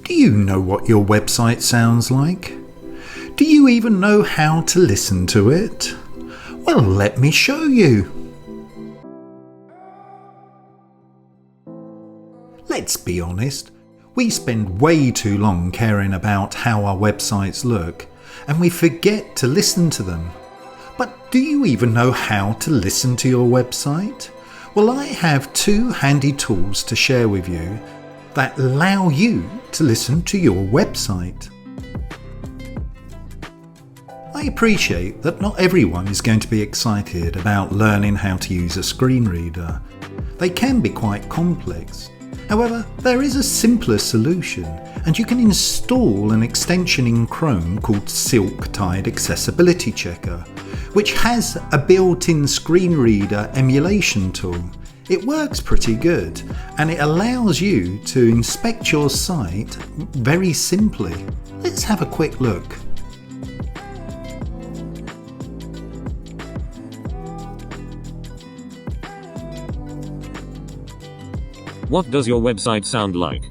Do you know what your website sounds like? Do you even know how to listen to it? Well, let me show you. Let's be honest, we spend way too long caring about how our websites look, and we forget to listen to them. But do you even know how to listen to your website? Well, I have 2 handy tools to share with you that allow you to listen to your website. I appreciate that not everyone is going to be excited about learning how to use a screen reader. They can be quite complex. However, there is a simpler solution, and you can install an extension in Chrome called Silktide Accessibility Checker, which has a built-in screen reader emulation tool. It works pretty good, and it allows you to inspect your site very simply. Let's have a quick look. What does your website sound like?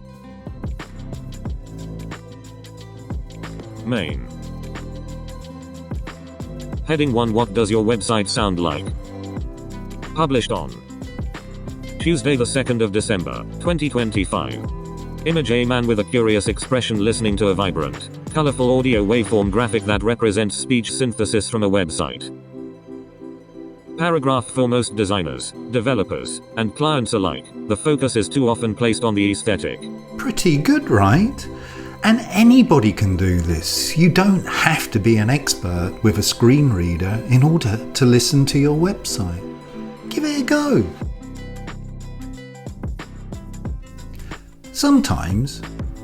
Main. Heading 1. What does your website sound like? Published on Tuesday the 2nd of December, 2025. Image: a man with a curious expression listening to a vibrant, colorful audio waveform graphic that represents speech synthesis from a website. Paragraph: for most designers, developers, and clients alike, the focus is too often placed on the aesthetic. Pretty good, right? And anybody can do this. You don't have to be an expert with a screen reader in order to listen to your website. Give it a go. Sometimes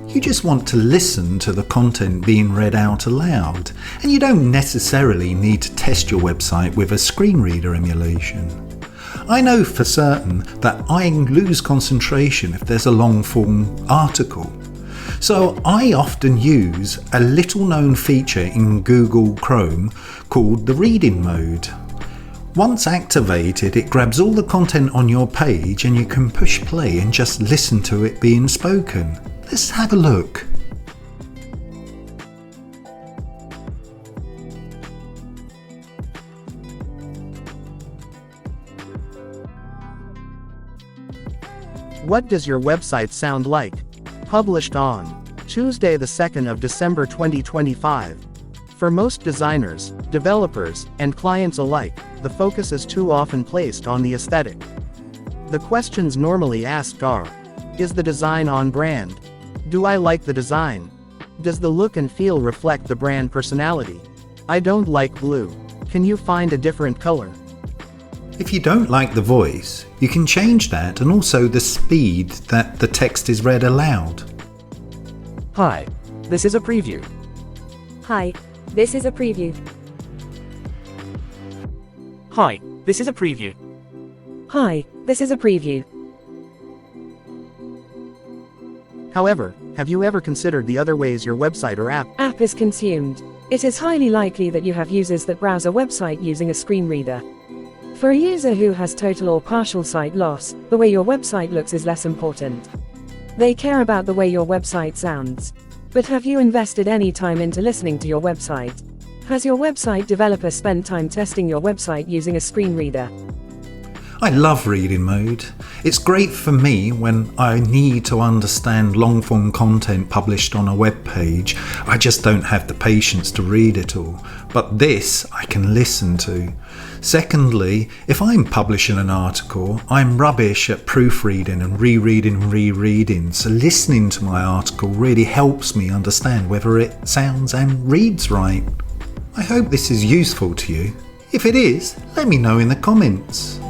you just want to listen to the content being read out aloud, and you don't necessarily need to test your website with a screen reader emulation. I know for certain that I lose concentration if there's a long form article. So I often use a little known feature in Google Chrome called the reading mode. Once activated, it grabs all the content on your page and you can push play and just listen to it being spoken. Let's have a look. What does your website sound like? Published on Tuesday the 2nd of December 2025. For most designers, developers, and clients alike, the focus is too often placed on the aesthetic. The questions normally asked are: is the design on brand? Do I like the design? Does the look and feel reflect the brand personality? I don't like blue. Can you find a different color? If you don't like the voice, you can change that and also the speed that the text is read aloud. Hi, this is a preview. Hi, this is a preview. Hi, this is a preview. Hi, this is a preview. However, have you ever considered the other ways your website or app is consumed? It is highly likely that you have users that browse a website using a screen reader. For a user who has total or partial sight loss, the way your website looks is less important. They care about the way your website sounds. But have you invested any time into listening to your website? Has your website developer spent time testing your website using a screen reader? I love reading mode. It's great for me when I need to understand long-form content published on a web page. I just don't have the patience to read it all. But this I can listen to. Secondly, if I'm publishing an article, I'm rubbish at proofreading and rereading, so listening to my article really helps me understand whether it sounds and reads right. I hope this is useful to you. If it is, let me know in the comments.